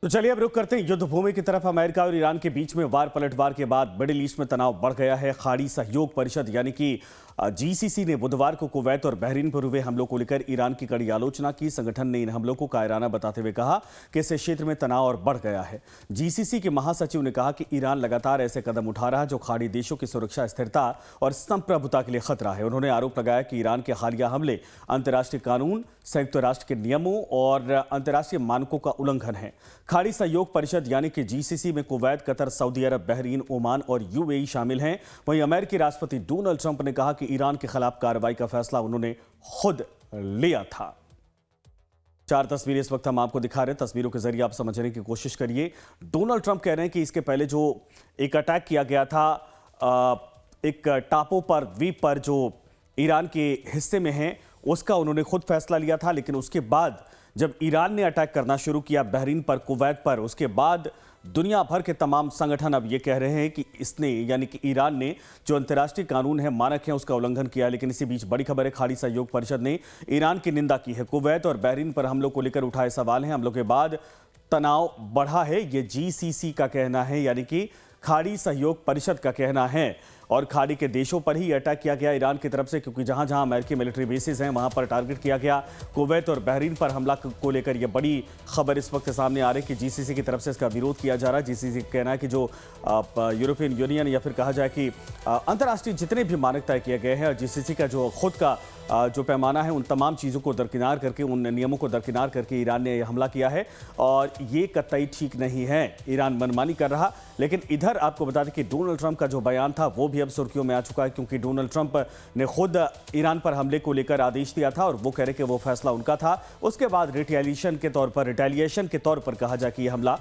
तो चलिए अब रुक करते हैं युद्ध भूमि की तरफ। अमेरिका और ईरान के बीच में वार पलटवार के बाद मिडिल ईस्ट में तनाव बढ़ गया है। खाड़ी सहयोग परिषद यानी कि जीसीसी ने बुधवार को कुवैत और बहरीन पर हुए हमलों को लेकर ईरान की कड़ी आलोचना की। संगठन ने इन हमलों को कायराना बताते हुए कहा कि इससे क्षेत्र में तनाव और बढ़ गया है। जीसीसी के महासचिव ने कहा कि ईरान लगातार ऐसे कदम उठा रहा है जो खाड़ी देशों की सुरक्षा, स्थिरता और संप्रभुता के लिए खतरा है। उन्होंने आरोप लगाया कि ईरान के हालिया हमले अंतर्राष्ट्रीय कानून, संयुक्त राष्ट्र के नियमों और अंतर्राष्ट्रीय मानकों का उल्लंघन है। खाड़ी सहयोग परिषद यानी कि जीसीसी में कुवैत, कतर, सऊदी अरब, बहरीन, ओमान और यूएई शामिल हैं। वहीं अमेरिकी राष्ट्रपति डोनाल्ड ट्रंप ने कहा कि ईरान के खिलाफ कार्रवाई का फैसला उन्होंने खुद लिया था। 4 तस्वीरें इस वक्त हम आपको दिखा रहे हैं। तस्वीरों के जरिए आप समझने की कोशिश करिए। डोनाल्ड ट्रंप कह रहे हैं कि इसके पहले जो एक अटैक किया गया था एक टापू पर, द्वीप पर जो ईरान के हिस्से में है, उसका उन्होंने खुद फैसला लिया था। लेकिन उसके बाद जब ईरान ने अटैक करना शुरू किया बहरीन पर, कुवैत पर, उसके बाद दुनिया भर के तमाम संगठन अब ये कह रहे हैं कि इसने यानी कि ईरान ने जो अंतर्राष्ट्रीय कानून है, मानक है, उसका उल्लंघन किया। लेकिन इसी बीच बड़ी खबर है, खाड़ी सहयोग परिषद ने ईरान की निंदा की है। कुवैत और बहरीन पर हमलों को लेकर उठाए सवाल हैं। हमलों के बाद तनाव बढ़ा है, ये जीसीसी का कहना है, यानी कि खाड़ी सहयोग परिषद का कहना है। और खाड़ी के देशों पर ही अटैक किया गया ईरान की तरफ से, क्योंकि जहां जहां अमेरिकी मिलिट्री बेसिस हैं वहां पर टारगेट किया गया। कुवैत और बहरीन पर हमला को लेकर यह बड़ी खबर इस वक्त सामने आ रही है कि जीसीसी की तरफ से इसका विरोध किया जा रहा है। जीसीसी का कहना है कि जो यूरोपियन यूनियन या फिर कहा जाए कि अंतर्राष्ट्रीय जितने भी मानक तय किए गए हैं और जीसीसी का जो खुद का जो पैमाना है, उन तमाम चीज़ों को दरकिनार करके, उन नियमों को दरकिनार करके ईरान ने हमला किया है और ये कतई ठीक नहीं है। ईरान मनमानी कर रहा। लेकिन इधर आपको बता दें कि डोनाल्ड ट्रंप का जो बयान था वो भी अब सुर्खियों में आ चुका है, क्योंकि डोनाल्ड ट्रंप ने खुद ईरान पर हमले को लेकर आदेश दिया था और वो कह रहे कि वो फैसला उनका था। उसके बाद रिटेलिएशन के तौर पर कहा जाए कि यह हमला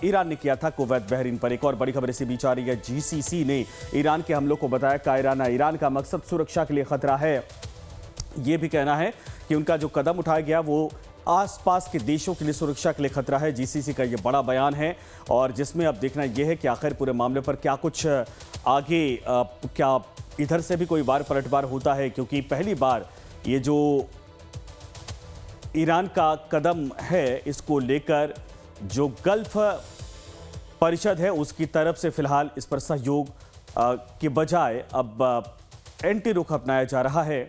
ईरान ने किया था कुवैत, बहरीन पर। एक और बड़ी खबर इसी बीच आ रही है। जीसीसी ने ईरान के हमलों को बताया कायराना। ईरान का मकसद सुरक्षा के लिए खतरा है। ये भी कहना है कि उनका जो कदम उठाया गया वो आसपास के देशों के लिए सुरक्षा के लिए खतरा है। जीसीसी का ये बड़ा बयान है और जिसमें अब देखना यह है कि आखिर पूरे मामले पर क्या कुछ आगे क्या इधर से भी कोई वार पलटवार होता है, क्योंकि पहली बार ये जो ईरान का कदम है इसको लेकर जो गल्फ परिषद है उसकी तरफ से फिलहाल इस पर सहयोग के बजाय अब एंटी रुख अपनाया जा रहा है।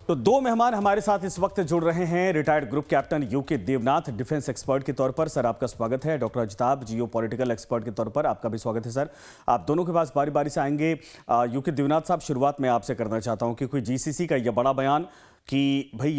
तो 2 मेहमान हमारे साथ इस वक्त जुड़ रहे हैं। Retired group captain UK Devnath, defence expert के तौर पर। सर आपका स्वागत है। Doctor Ajitabh, geopolitical expert के तौर पर, आपका भी स्वागत है सर। आप दोनों के पास बारी बारी से आएंगे। यूके देवनाथ साहब, शुरुआत मैं आपसे करना चाहता हूं कि कोई जीसीसी का यह बड़ा बयान कि भाई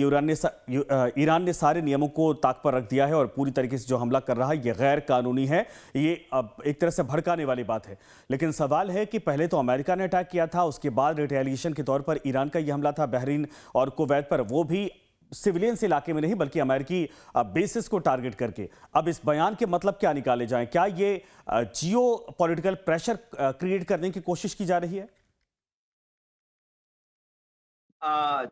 ईरान ने सारे नियमों को ताक पर रख दिया है और पूरी तरीके से जो हमला कर रहा है ये गैर कानूनी है, ये अब एक तरह से भड़काने वाली बात है। लेकिन सवाल है कि पहले तो अमेरिका ने अटैक किया था, उसके बाद रिटेलिएशन के तौर पर ईरान का यह हमला था बहरीन और कुवैत पर, वो भी सिविलियंस इलाके में नहीं बल्कि अमेरिकी बेसिस को टारगेट करके। अब इस बयान के मतलब क्या निकाले जाएं? क्या ये जियो पॉलिटिकल प्रेशर क्रिएट करने की कोशिश की जा रही है?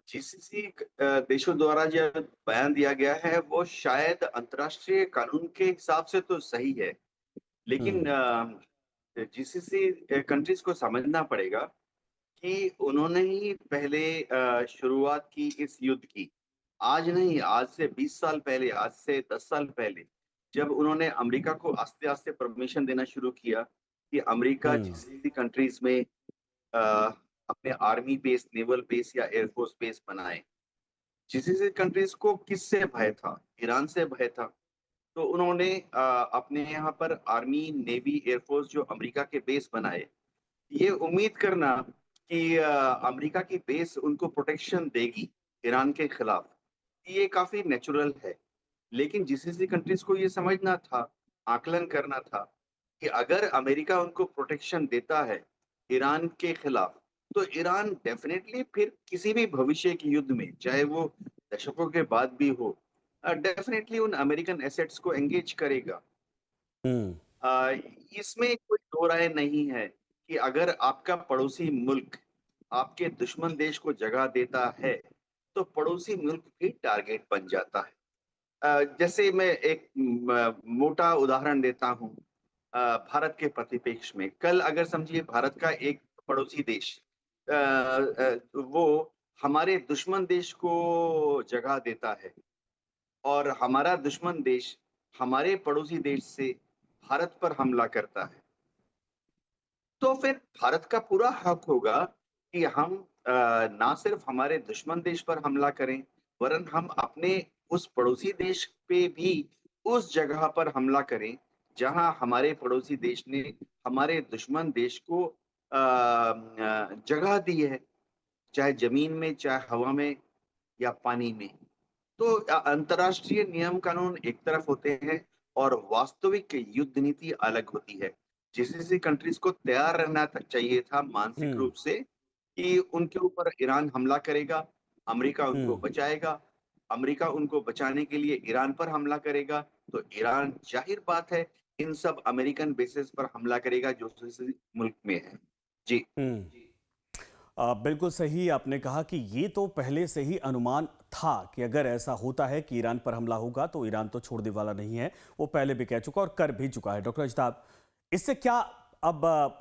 जीसीसी देशों द्वारा जो बयान दिया गया है वो शायद अंतर्राष्ट्रीय कानून के हिसाब से तो सही है, लेकिन हम्म। जीसीसी कंट्रीज को समझना पड़ेगा कि उन्होंने ही पहले शुरुआत की इस युद्ध की। आज नहीं, आज से 20 साल पहले, आज से 10 साल पहले, जब उन्होंने अमेरिका को आस्ते-आस्ते परमिशन देना शुरू किया कि अमेरिका हम्म। जीसीसी कंट्रीज में अ, अपने आर्मी बेस, नेवल बेस या एयरफोर्स बेस बनाए। जीसीसी कंट्रीज को किससे भय था? ईरान से भय था। तो उन्होंने अपने यहाँ पर आर्मी, नेवी, एयरफोर्स जो अमेरिका के बेस बनाए, ये उम्मीद करना कि अमेरिका की बेस उनको प्रोटेक्शन देगी ईरान के खिलाफ, ये काफ़ी नेचुरल है। लेकिन जीसीसी कंट्रीज को ये समझना था, आकलन करना था कि अगर अमेरिका उनको प्रोटेक्शन देता है ईरान के खिलाफ, तो ईरान डेफिनेटली फिर किसी भी भविष्य के युद्ध में, चाहे वो दशकों के बाद भी हो, डेफिनेटली उन अमेरिकन एसेट्स को एंगेज करेगा। हम्म। अ, इसमें कोई दो राय नहीं है कि अगर आपका पड़ोसी मुल्क आपके दुश्मन देश को जगह देता है, तो पड़ोसी मुल्क भी टारगेट बन जाता है। जैसे मैं एक मोटा उदाहरण देता हूँ, भारत के परिप्रेक्ष्य में। कल अगर समझिए भारत का एक पड़ोसी देश वो हमारे दुश्मन देश को जगह देता है और हमारा दुश्मन देश हमारे पड़ोसी देश से भारत पर हमला करता है, तो फिर भारत का पूरा हक होगा कि हम ना सिर्फ हमारे दुश्मन देश पर हमला करें, वरन हम अपने उस पड़ोसी देश पे भी उस जगह पर हमला करें, जहां हमारे पड़ोसी देश ने हमारे दुश्मन देश को जगह दी है, चाहे ज़मीन में, चाहे हवा में या पानी में। तो अंतर्राष्ट्रीय नियम कानून एक तरफ होते हैं और वास्तविक युद्ध नीति अलग होती है। जीसीसी कंट्रीज को तैयार रहना चाहिए था मानसिक हम्म। रूप से कि उनके ऊपर ईरान हमला करेगा, अमेरिका उनको हम्म। बचाएगा, अमेरिका उनको बचाने के लिए ईरान पर हमला करेगा, तो ईरान जाहिर बात है इन सब अमेरिकन बेसेस पर हमला करेगा जो किसी मुल्क में है। जी। हम्म। बिल्कुल सही आपने कहा कि ये तो पहले से ही अनुमान था कि अगर ऐसा होता है कि ईरान पर हमला होगा तो ईरान तो छोड़ने वाला नहीं है, वो पहले भी कह चुका और कर भी चुका है। डॉक्टर अजताब, इससे क्या अब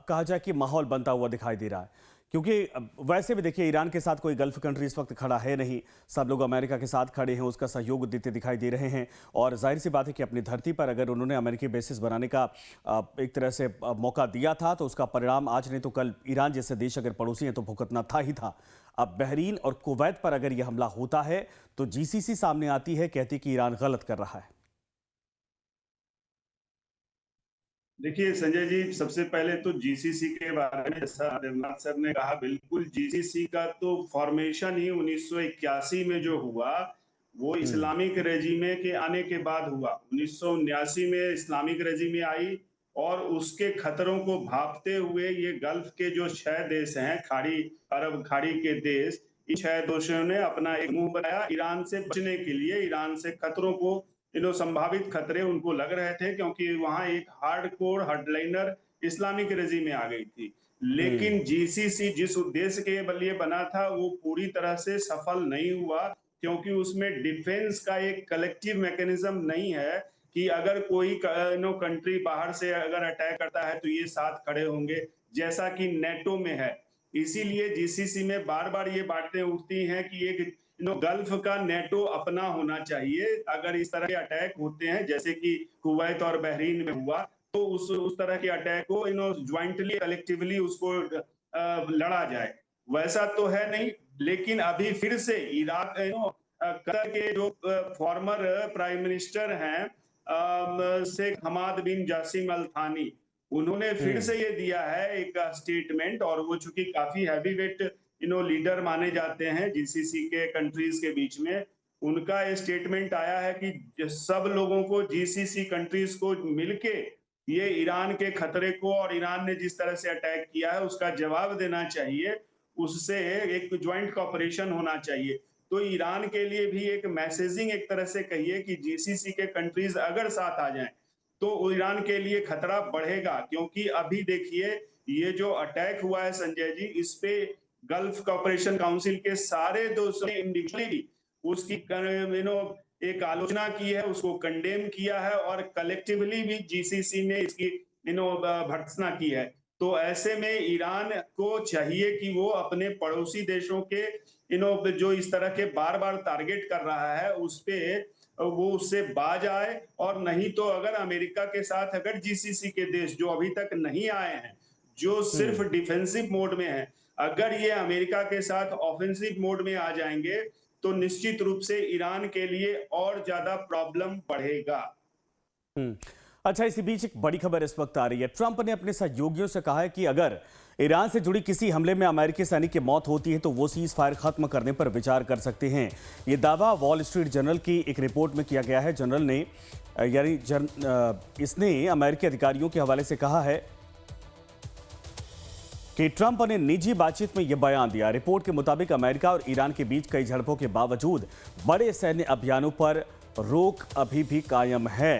कहा जाए कि माहौल बनता हुआ दिखाई दे रहा है? क्योंकि वैसे भी देखिए ईरान के साथ कोई गल्फ कंट्री इस वक्त खड़ा है नहीं, सब लोग अमेरिका के साथ खड़े हैं, उसका सहयोग देते दिखाई दे रहे हैं और जाहिर सी बात है कि अपनी धरती पर अगर उन्होंने अमेरिकी बेसिस बनाने का एक तरह से मौका दिया था तो उसका परिणाम आज नहीं तो कल ईरान जैसे देश अगर पड़ोसी हैं तो भुगतना था ही था। अब बहरीन और कुवैत पर अगर यह हमला होता है तो जीसीसी सामने आती है, कहती कि ईरान गलत कर रहा है। देखिए संजय जी, सबसे पहले तो जीसीसी के बारे में जैसा देवनाथ सर ने कहा, बिल्कुल जीसीसी का तो फॉर्मेशन ही 1981 में जो हुआ वो इस्लामिक रेजिमे के आने के बाद हुआ। 1979 में इस्लामिक रेजिमे आई और उसके खतरों को भांपते हुए ये गल्फ के जो 6 देश हैं, खाड़ी अरब खाड़ी के देश, इन 6 देशों ने अपना एक मुंह बनाया ईरान से बचने के लिए। ईरान से खतरों को संभावित खतरे उनको लग रहे थे क्योंकि वहां एक हार्डकोर हार्डलाइनर इस्लामिक रेजिम में आ गई थी। लेकिन जीसीसी जिस उद्देश्य के लिए बना था वो पूरी तरह से सफल नहीं हुआ, क्योंकि उसमें डिफेंस का एक कलेक्टिव मैकेनिज्म नहीं है कि अगर कोई कंट्री बाहर से अगर अटैक करता है तो ये साथ खड़े होंगे, जैसा कि नेटो में है। इसीलिए जीसीसी में बार बार ये बातें उठती हैं कि एक गल्फ का नेटो अपना होना चाहिए। अगर इस तरह के अटैक होते हैं जैसे कि कुवैत और बहरीन में हुआ, तो उस तरह के अटैक को ज्वाइंटली कलेक्टिवली उसको लड़ा जाए। वैसा तो है नहीं, लेकिन अभी फिर से इराक कतर के जो फॉर्मर प्राइम मिनिस्टर हैं शेख हमाद बिन जासिम अल थानी, उन्होंने फिर से ये दिया है एक स्टेटमेंट, और वो चूंकि काफी हैवीवेट लीडर माने जाते हैं जीसीसी के कंट्रीज के बीच में, उनका ये स्टेटमेंट आया है कि सब लोगों को, जीसीसी कंट्रीज को मिलके ये ईरान के खतरे को और ईरान ने जिस तरह से अटैक किया है उसका जवाब देना चाहिए, उससे एक ज्वाइंट कॉपरेशन होना चाहिए। तो ईरान के लिए भी एक मैसेजिंग एक तरह से कहिए कि जीसीसी के कंट्रीज अगर साथ आ जाएं तो ईरान के लिए खतरा बढ़ेगा। क्योंकि अभी देखिए ये जो अटैक हुआ है संजय जी, इस पे गल्फ कॉपरेशन काउंसिल के सारे दोस्तों ने इंडिविजुअली उसकी एक आलोचना की है, उसको कंडेम किया है और कलेक्टिवली भी जीसीसी ने इसकी भर्त्सना की है। तो ऐसे में ईरान को चाहिए कि वो अपने पड़ोसी देशों के जो इस तरह के बार बार टारगेट कर रहा है उस पे वो उससे बाज आए, और नहीं तो अगर अमेरिका के साथ अगर जीसीसी के देश जो अभी तक नहीं आए हैं, जो सिर्फ डिफेंसिव मोड में है, अगर ये अमेरिका के साथ ऑफेंसिव मोड में आ जाएंगे तो निश्चित रूप से ईरान के लिए और ज्यादा प्रॉब्लम बढ़ेगा। अच्छा, इसी बीच एक बड़ी खबर इस वक्त आ रही है। ट्रंप ने अपने सहयोगियों से कहा है कि अगर ईरान से जुड़ी किसी हमले में अमेरिकी सैनिक की मौत होती है तो वो सीज फायर खत्म करने पर विचार कर सकते हैं। ये दावा वॉल स्ट्रीट जर्नल की एक रिपोर्ट में किया गया है। जर्नल ने इसने अमेरिकी अधिकारियों के हवाले से कहा है कि ट्रंप ने निजी बातचीत में यह बयान दिया। रिपोर्ट के मुताबिक अमेरिका और ईरान के बीच कई झड़पों के बावजूद बड़े सैन्य अभियानों पर रोक अभी भी कायम है।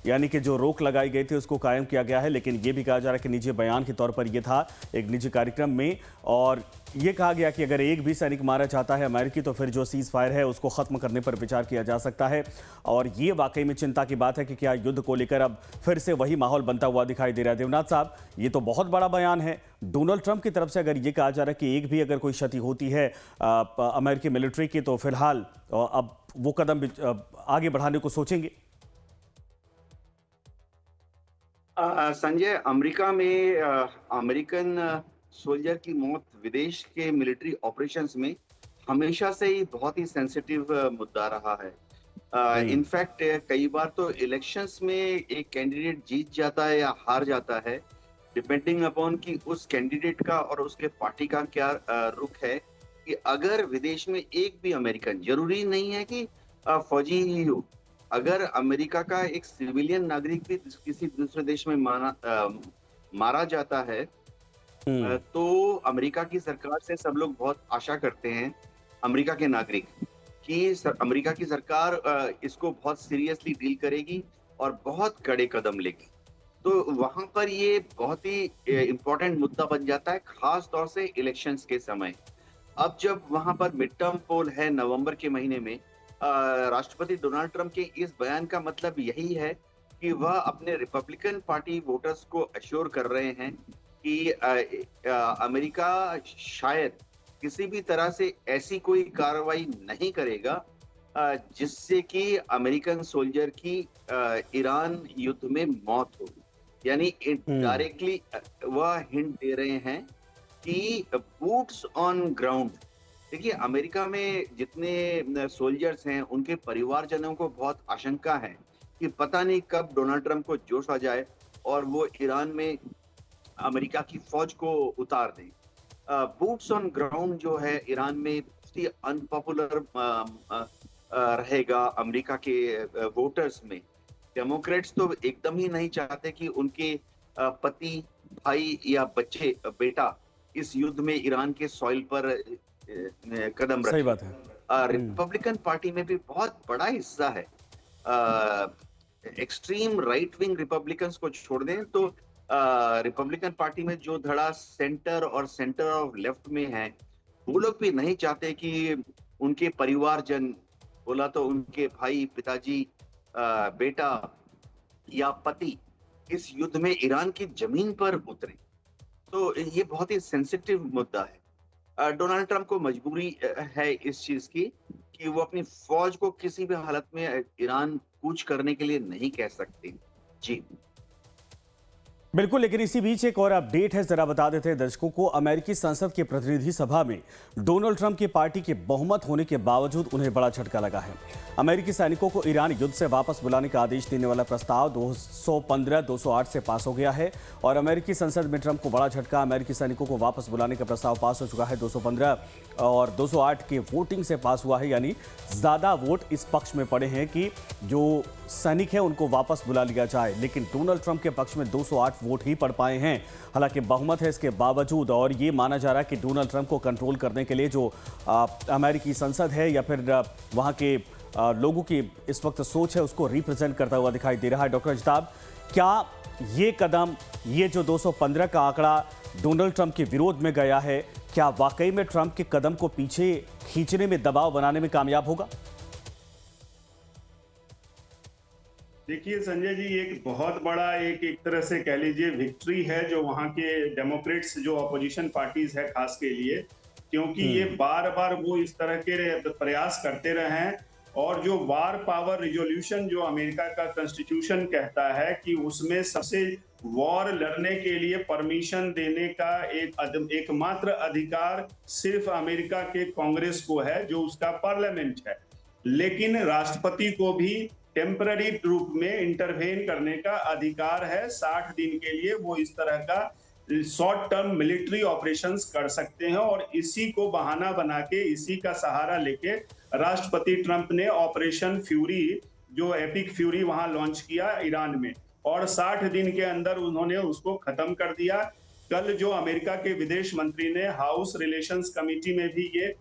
यानी कि जो रोक लगाई गई थी उसको कायम किया गया है। लेकिन ये भी कहा जा रहा है कि निजी बयान के तौर पर यह था एक निजी कार्यक्रम में, और ये कहा गया कि अगर एक भी सैनिक मारा जाता है अमेरिकी तो फिर जो सीज फायर है उसको खत्म करने पर विचार किया जा सकता है। और ये वाकई में चिंता की बात है कि क्या युद्ध को लेकर अब फिर से वही माहौल बनता हुआ दिखाई दे रहा है। देवनाथ साहब, ये तो बहुत बड़ा बयान है डोनाल्ड ट्रंप की तरफ से। अगर ये कहा जा रहा है कि एक भी अगर कोई क्षति होती है अमेरिकी मिलिट्री की तो फिलहाल अब वो कदम आगे बढ़ाने को सोचेंगे। संजय, अमेरिका में अमेरिकन सोल्जर की मौत विदेश के मिलिट्री ऑपरेशंस में हमेशा से ही बहुत ही सेंसिटिव मुद्दा रहा है। इनफैक्ट कई बार तो इलेक्शंस में एक कैंडिडेट जीत जाता है या हार जाता है, डिपेंडिंग अपॉन कि उस कैंडिडेट का और उसके पार्टी का क्या रुख है। कि अगर विदेश में एक भी अमेरिकन, जरूरी नहीं है कि फौजी ही हो, अगर अमेरिका का एक सिविलियन नागरिक भी किसी दूसरे देश में मारा जाता है, तो अमेरिका की सरकार से सब लोग बहुत आशा करते हैं, अमेरिका के नागरिक, कि अमेरिका की सरकार इसको बहुत सीरियसली डील करेगी और बहुत कड़े कदम लेगी। तो वहां पर ये बहुत ही इम्पोर्टेंट मुद्दा बन जाता है, खास तौर से इलेक्शंस के समय। अब जब वहां पर मिड टर्म पोल है नवंबर के महीने में, राष्ट्रपति डोनाल्ड ट्रंप के इस बयान का मतलब यही है कि वह अपने रिपब्लिकन पार्टी वोटर्स को अश्योर कर रहे हैं कि अमेरिका शायद किसी भी तरह से ऐसी कोई कार्रवाई नहीं करेगा जिससे कि अमेरिकन सोल्जर की ईरान युद्ध में मौत हो। यानी डायरेक्टली वह हिंट दे रहे हैं कि बूट्स ऑन ग्राउंड। देखिए, अमेरिका में जितने सोल्जर्स हैं उनके परिवारजनों को बहुत आशंका है कि पता नहीं कब डोनाल्ड ट्रंप को जोश आ जाए और वो ईरान में अमेरिका की फौज को उतार दें। बूट्स ऑन ग्राउंड जो है ईरान में अनपॉपुलर रहेगा अमेरिका के वोटर्स में। डेमोक्रेट्स तो एकदम ही नहीं चाहते कि उनके पति, भाई या बच्चे, बेटा इस युद्ध में ईरान के सॉइल पर कदम रखे। सही बात है। रिपब्लिकन पार्टी में भी बहुत बड़ा हिस्सा है। एक्सट्रीम राइट विंग रिपब्लिकन्स को छोड़ दें तो रिपब्लिकन पार्टी में जो धड़ा सेंटर और सेंटर ऑफ लेफ्ट में है, वो लोग भी नहीं चाहते कि उनके परिवारजन, बोला तो उनके भाई, पिताजी, बेटा या पति इस युद्ध में ईरान की जमीन पर उतरे। तो ये बहुत ही सेंसिटिव मुद्दा है। डोनाल्ड ट्रंप को मजबूरी है इस चीज की कि वो अपनी फौज को किसी भी हालत में ईरान कूच करने के लिए नहीं कह सकते। जी बिल्कुल, लेकिन इसी बीच एक और अपडेट है, जरा बता देते हैं दर्शकों को। अमेरिकी संसद के प्रतिनिधि सभा में डोनाल्ड ट्रंप की पार्टी के बहुमत होने के बावजूद उन्हें बड़ा झटका लगा है। अमेरिकी सैनिकों को ईरान युद्ध से वापस बुलाने का आदेश देने वाला प्रस्ताव 215-208 से पास हो गया है और अमेरिकी संसद में ट्रंप को बड़ा झटका। अमेरिकी सैनिकों को वापस बुलाने का प्रस्ताव पास हो चुका है। 215 और 208 के वोटिंग से पास हुआ है, यानी ज्यादा वोट इस पक्ष में पड़े हैं कि जो सैनिक है उनको वापस बुला लिया जाए। लेकिन डोनाल्ड ट्रंप के पक्ष में 208 वोट ही पड़ पाए हैं। हालांकि बहुमत है इसके बावजूद, और ये माना जा रहा है कि डोनाल्ड ट्रंप को कंट्रोल करने के लिए जो अमेरिकी संसद है या फिर वहां के लोगों की इस वक्त सोच है उसको रिप्रेजेंट करता हुआ दिखाई दे रहा है। डॉक्टर अजताब, क्या ये कदम, ये जो 215 का आंकड़ा डोनाल्ड ट्रंप के विरोध में गया है, क्या वाकई में ट्रंप के कदम को पीछे खींचने में, दबाव बनाने में कामयाब होगा? देखिए संजय जी, एक बहुत बड़ा एक तरह से कह लीजिए विक्ट्री है जो वहाँ के डेमोक्रेट्स, जो अपोजिशन पार्टीज है खास के लिए, क्योंकि ये बार बार वो इस तरह के प्रयास करते रहे हैं। और जो वार पावर रिजोल्यूशन जो अमेरिका का कॉन्स्टिट्यूशन कहता है कि उसमें सबसे वॉर लड़ने के लिए परमिशन देने का एकमात्र अधिकार सिर्फ अमेरिका के कांग्रेस को है, जो उसका पार्लियामेंट है। लेकिन राष्ट्रपति को भी टेम्पररी रूप में इंटरवेन करने का अधिकार है। 60 दिन के लिए वो इस तरह का शॉर्ट टर्म मिलिट्री ऑपरेशंस कर सकते हैं। और इसी को बहाना बना के, इसी का सहारा लेके राष्ट्रपति ट्रंप ने ऑपरेशन फ्यूरी, जो एपिक फ्यूरी वहां लॉन्च किया ईरान में, और 60 दिन के अंदर उन्होंने उसको खत्म कर दिया। कल जो अमेरिका के विदेश मंत्री ने हाउस रिलेशंस कमेटी में भी ये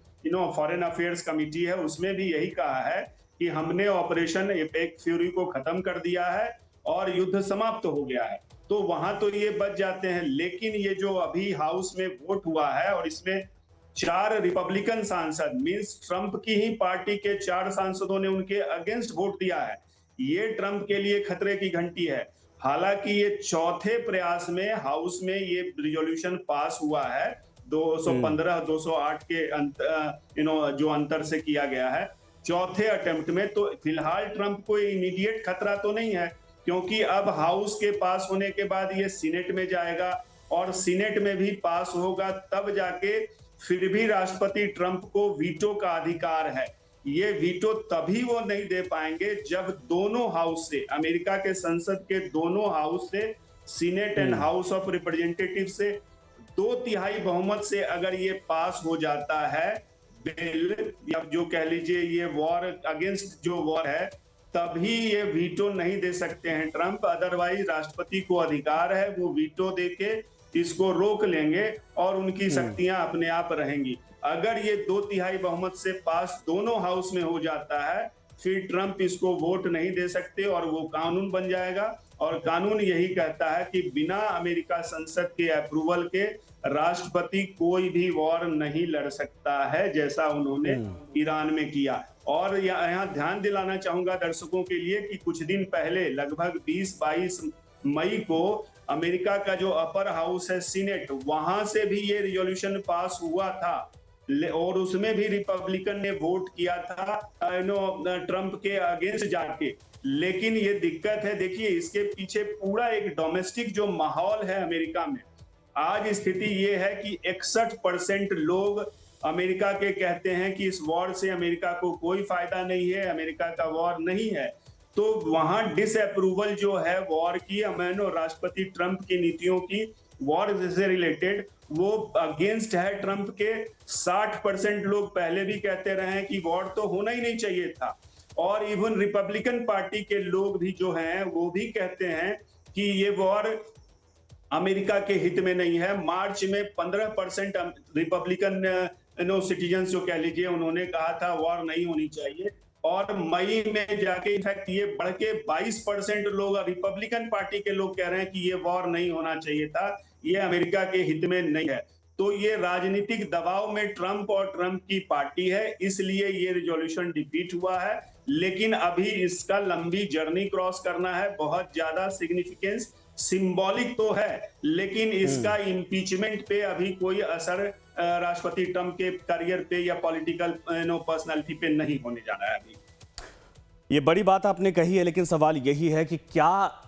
फॉरेन अफेयर्स कमेटी है, उसमें भी यही कहा है कि हमने ऑपरेशन एपिक फ्यूरी को खत्म कर दिया है और युद्ध समाप्त हो गया है, तो वहां तो ये बच जाते हैं। लेकिन ये जो अभी हाउस में वोट हुआ है और इसमें 4 रिपब्लिकन सांसद मींस ट्रंप की ही पार्टी के 4 सांसदों ने उनके अगेंस्ट वोट दिया है, ये ट्रंप के लिए खतरे की घंटी है। हालांकि ये चौथे प्रयास में हाउस में ये रिजोल्यूशन पास हुआ है, 215 208 के जो अंतर से किया गया है चौथे अटेम्प्ट में। तो फिलहाल ट्रंप को इमीडिएट खतरा तो नहीं है, क्योंकि अब हाउस के पास होने के बाद ये सीनेट में जाएगा और सीनेट में भी पास होगा, तब जाके फिर भी राष्ट्रपति ट्रंप को वीटो का अधिकार है। ये वीटो तभी वो नहीं दे पाएंगे जब दोनों हाउस से, अमेरिका के संसद के दोनों हाउस से, senate and house of representative से 2/3 बहुमत से अगर ये पास हो जाता है बिल, या जो कह लीजिए ये वॉर अगेंस्ट जो वॉर है, तभी ये वीटो नहीं दे सकते हैं ट्रंप। अदरवाइज राष्ट्रपति को अधिकार है, वो वीटो देके इसको रोक लेंगे और उनकी शक्तियां अपने आप रहेंगी। अगर ये 2/3 बहुमत से पास दोनों हाउस में हो जाता है, फिर ट्रंप इसको वोट नहीं दे सकते और वो कानून बन जाएगा। और कानून यही कहता है कि बिना अमेरिका संसद के अप्रूवल के राष्ट्रपति कोई भी वॉर नहीं लड़ सकता है, जैसा उन्होंने ईरान में किया। और यहाँ ध्यान दिलाना चाहूंगा दर्शकों के लिए कि कुछ दिन पहले लगभग 20-22 मई को अमेरिका का जो अपर हाउस है सीनेट, वहां से भी ये रिजोल्यूशन पास हुआ था और उसमें भी रिपब्लिकन ने वोट किया था ट्रंप के अगेंस्ट जाके। लेकिन ये दिक्कत है, देखिए इसके पीछे पूरा एक डोमेस्टिक जो माहौल है अमेरिका में। आज स्थिति ये है कि 61% लोग अमेरिका के कहते हैं कि इस वॉर से अमेरिका को कोई फायदा नहीं है, अमेरिका का वॉर नहीं है। तो वहां डिसअप्रूवल जो है वॉर की, राष्ट्रपति ट्रंप की नीतियों की वॉर से रिलेटेड, वो अगेंस्ट है ट्रंप के। 60% लोग पहले भी कहते रहे हैं कि वॉर तो होना ही नहीं चाहिए था। और इवन रिपब्लिकन पार्टी के लोग भी जो हैं वो भी कहते हैं कि ये वॉर अमेरिका के हित में नहीं है। मार्च में 15% रिपब्लिकन सिटीजन जो कह लीजिए, उन्होंने कहा था वॉर नहीं होनी चाहिए। और मई में जाके इनफैक्ट ये बढ़ के 22% लोग, रिपब्लिकन पार्टी के लोग कह रहे हैं कि ये वॉर नहीं होना चाहिए था, ये अमेरिका के हित में नहीं है। तो ये राजनीतिक दबाव में ट्रंप और ट्रंप की पार्टी है, इसलिए ये रिजोल्यूशन डिफीट हुआ है। लेकिन अभी इसका लंबी जर्नी क्रॉस करना है, बहुत ज्यादा सिग्निफिकेंस सिंबॉलिक तो है, लेकिन इसका इम्पीचमेंट पे अभी कोई असर राष्ट्रपति ट्रंप के करियर पे या पॉलिटिकल पर्सनालिटी पे नहीं होने जा रहा है अभी। ये बड़ी बात आपने कही है, लेकिन सवाल यही है कि क्या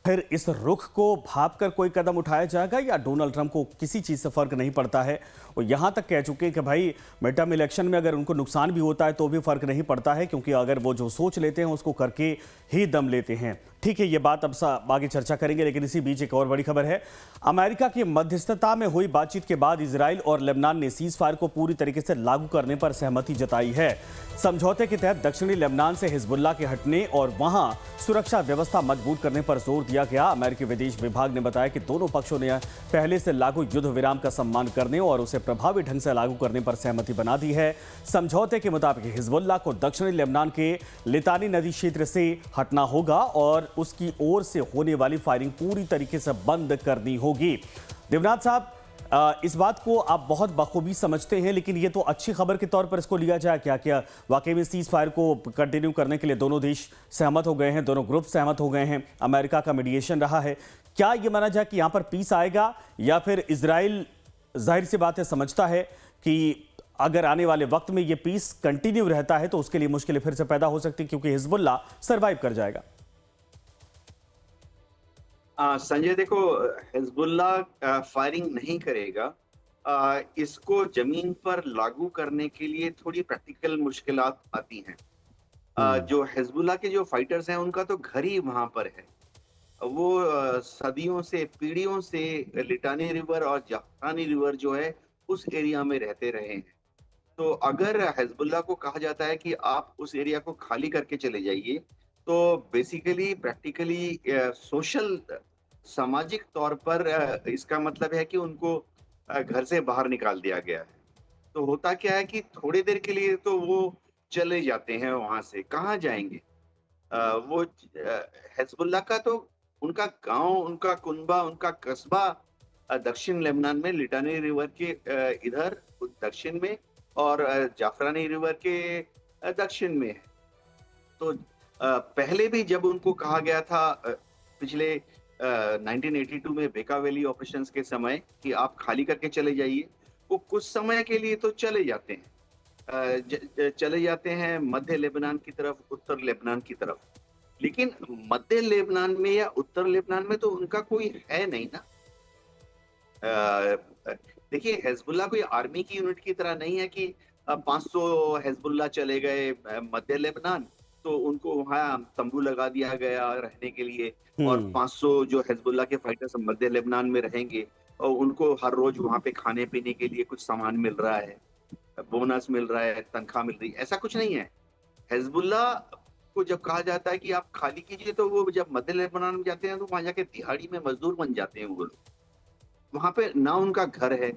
फिर इस रुख को भांपकर कोई कदम उठाया जाएगा या डोनाल्ड ट्रंप को किसी चीज से फर्क नहीं पड़ता है। वो यहां तक कह चुके हैं कि भाई मिड टर्म इलेक्शन में अगर उनको नुकसान भी होता है तो भी फर्क नहीं पड़ता है, क्योंकि अगर वो जो सोच लेते हैं उसको करके ही दम लेते हैं। ठीक है, ये बात अब आगे चर्चा करेंगे, लेकिन इसी बीच एक और बड़ी खबर है। अमेरिका की मध्यस्थता में हुई बातचीत के बाद इजराइल और लेबनान ने सीज फायर को पूरी तरीके से लागू करने पर सहमति जताई है। समझौते के तहत दक्षिणी लेबनान से हिजबुल्लाह के हटने और वहां सुरक्षा व्यवस्था मजबूत करने पर जोर दिया गया। अमेरिकी विदेश विभाग ने बताया कि दोनों पक्षों ने पहले से लागू युद्ध विराम का सम्मान करने और उसे प्रभावी ढंग से लागू करने पर सहमति बना दी है। समझौते के मुताबिक हिजबुल्लाह को दक्षिणी लेबनान के लितानी नदी क्षेत्र से हटना होगा और उसकी ओर से होने वाली फायरिंग पूरी तरीके से बंद करनी होगी। देवनाथ साहब, इस बात को आप बहुत बखूबी समझते हैं, लेकिन ये तो अच्छी खबर के तौर पर इसको लिया जाए क्या? क्या वाकई में सीज फायर को कंटिन्यू करने के लिए दोनों देश सहमत हो गए हैं, दोनों ग्रुप सहमत हो गए हैं, अमेरिका का मीडिएशन रहा है? क्या ये माना जाए कि यहाँ पर पीस आएगा, या फिर इजराइल जाहिर सी बात है समझता है कि अगर आने वाले वक्त में ये पीस कंटिन्यू रहता है तो उसके लिए मुश्किलें फिर से पैदा हो सकती, क्योंकि हिजबुल्लाह सर्वाइव कर जाएगा? संजय, देखो, हिजबुल्लाह फायरिंग नहीं करेगा। इसको जमीन पर लागू करने के लिए थोड़ी प्रैक्टिकल मुश्किलात आती हैं। जो हिजबुल्लाह के जो फाइटर्स हैं उनका तो घर ही वहां पर है। वो सदियों से, पीढ़ियों से लिटानी रिवर और जाफरानी रिवर जो है उस एरिया में रहते रहे हैं। तो अगर हिजबुल्लाह को कहा जाता है कि आप उस एरिया को खाली करके चले जाइए, तो बेसिकली प्रैक्टिकली सोशल, सामाजिक तौर पर इसका मतलब है कि उनको घर से बाहर निकाल दिया गया है। तो होता क्या है कि थोड़ी देर के लिए तो वो चले जाते हैं, वहां से कहाँ जाएंगे? वो हिजबुल्लाह का तो उनका गांव, उनका कुनबा, उनका कस्बा दक्षिण लेबनान में लिटानी रिवर के इधर दक्षिण में और जाफरानी रिवर के दक्षिण में है। तो पहले भी जब उनको कहा गया था पिछले 1982 में बेका वैली ऑपरेशंस के समय कि आप खाली करके चले जाइए, वो कुछ समय के लिए तो चले जाते हैं। चले जाते हैं मध्य लेबनान की तरफ, उत्तर लेबनान की तरफ। लेकिन मध्य लेबनान में या उत्तर लेबनान में तो उनका कोई है नहीं ना। देखिए हिजबुल्लाह कोई आर्मी की यूनिट की तरह नहीं है कि 500 हिजबुल्लाह चले गए मध्य लेबनान, तो उनको वहां तंबू लगा दिया गया रहने के लिए और 500 जो हिजबुल्लाह के फाइटर्स मध्य लेबनान में रहेंगे और उनको हर रोज वहां पे खाने पीने के लिए कुछ सामान मिल रहा है, बोनस मिल रहा है, तनख्वाह मिल रही है, ऐसा कुछ नहीं है। हिजबुल्लाह को जब कहा जाता है कि आप खाली कीजिए, तो वो जब मध्य लेबनान में जाते हैं तो वहां जाके दिहाड़ी में मजदूर बन जाते हैं वो लोग। वहां पे ना उनका घर है,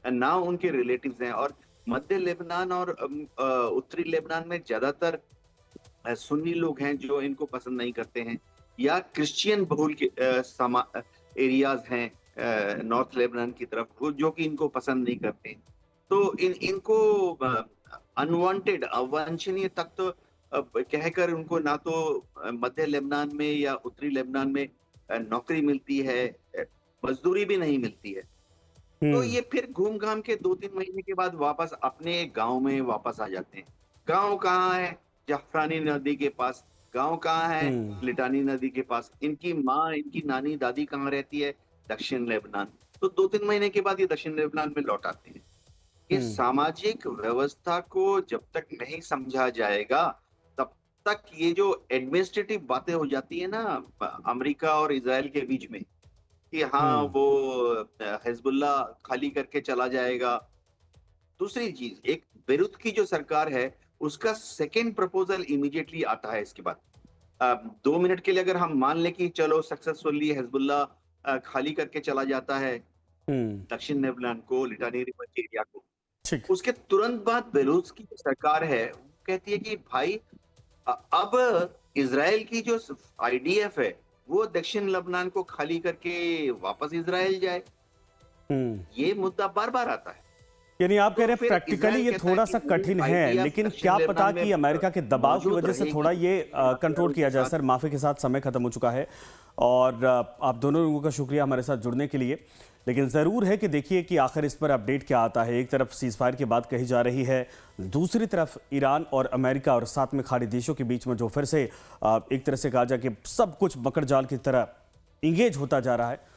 ना उनके रिलेटिव्स हैं। और मध्य लेबनान और उत्तरी लेबनान में ज्यादातर सुन्नी लोग हैं जो इनको पसंद नहीं करते हैं, या क्रिश्चियन बहुल के एरियाज हैं नॉर्थ लेबनान की तरफ, वो जो कि इनको पसंद नहीं करते हैं। तो इनको अनवांटेड, अवांछनीय तक तो कहकर उनको ना तो मध्य लेबनान में या उत्तरी लेबनान में नौकरी मिलती है, मजदूरी भी नहीं मिलती है। तो ये फिर घूम घाम के 2-3 महीने के बाद वापस अपने गांव में वापस आ जाते हैं। गांव कहाँ है? जाफरानी नदी के पास। गांव कहाँ है? लिटानी नदी के पास। इनकी माँ, इनकी नानी दादी कहाँ रहती है? दक्षिण लेबनान। तो 2-3 महीने के बाद ये दक्षिण लेबनान में लौट आते हैं। ये सामाजिक व्यवस्था को जब तक नहीं समझा जाएगा, तब तक ये जो एडमिनिस्ट्रेटिव बातें हो जाती है ना अमेरिका और इजराइल के बीच में कि हाँ वो हिजबुल्लाह खाली करके चला जाएगा। दूसरी चीज, एक बेरूत की जो सरकार है उसका सेकेंड प्रपोजल इमीडिएटली आता है इसके बाद। 2 मिनट के लिए अगर हम मान लें कि चलो सक्सेसफुली हिजबुल्लाह खाली करके चला जाता है दक्षिण लेबनान को, लिटानी रिवर के एरिया को, ठीक। उसके तुरंत बाद बेरूत की जो सरकार है वो कहती है कि भाई अब इजराइल की जो आईडीएफ है वो दक्षिण लेबनान को खाली करके वापस इजराइल जाए। ये मुद्दा बार बार आता है। यानी आप कह रहे हैं फिर प्रैक्टिकली इजराइल ये कहता है थोड़ा कि सा वो कठिन है, आईडीएफ लेकिन दक्षिण क्या पता लेबनान कि में अमेरिका के दबाव की मौजूद वजह से रहेगी। थोड़ा ये कंट्रोल किया जाए। सर माफी के साथ समय खत्म हो चुका है और आप दोनों लोगों का शुक्रिया हमारे साथ जुड़ने के लिए। लेकिन ज़रूर है कि देखिए कि आखिर इस पर अपडेट क्या आता है। एक तरफ सीज़फायर की बात कही जा रही है, दूसरी तरफ ईरान और अमेरिका और साथ में खाड़ी देशों के बीच में जो फिर से एक तरह से कहा जाए कि सब कुछ मकड़ जाल की तरह इंगेज होता जा रहा है।